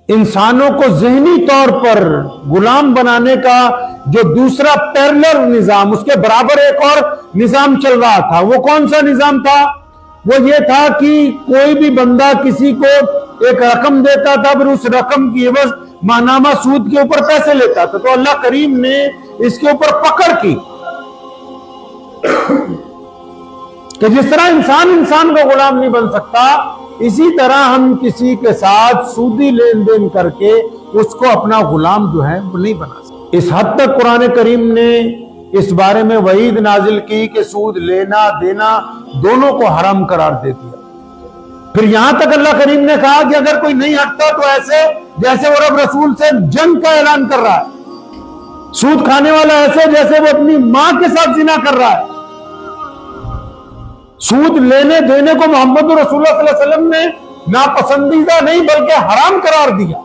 انسانوں کو ذہنی طور پر غلام بنانے کا جو دوسرا پیرلر نظام، اس کے برابر ایک اور نظام چل رہا تھا، وہ کون سا نظام تھا؟ وہ یہ تھا کہ کوئی بھی بندہ کسی کو ایک رقم دیتا تھا، پھر اس رقم کی عوض ماہنامہ سود کے اوپر پیسے لیتا تھا۔ تو اللہ کریم نے اس کے اوپر پکڑ کی کہ جس طرح انسان کا غلام نہیں بن سکتا، اسی طرح ہم کسی کے ساتھ سودی لین دین کر کے اس کو اپنا غلام جو ہے وہ نہیں بنا سکتے۔ اس حد تک قرآن کریم نے اس بارے میں وعید نازل کی کہ سود لینا دینا دونوں کو حرام قرار دے دیا۔ پھر یہاں تک اللہ کریم نے کہا کہ اگر کوئی نہیں ہٹتا تو ایسے جیسے وہ رب رسول سے جنگ کا اعلان کر رہا ہے، سود کھانے والا ایسے جیسے وہ اپنی ماں کے ساتھ زنا کر رہا ہے۔ سود لینے دینے کو محمد رسول اللہ صلی اللہ علیہ وسلم نے ناپسندیدہ نہیں بلکہ حرام قرار دیا۔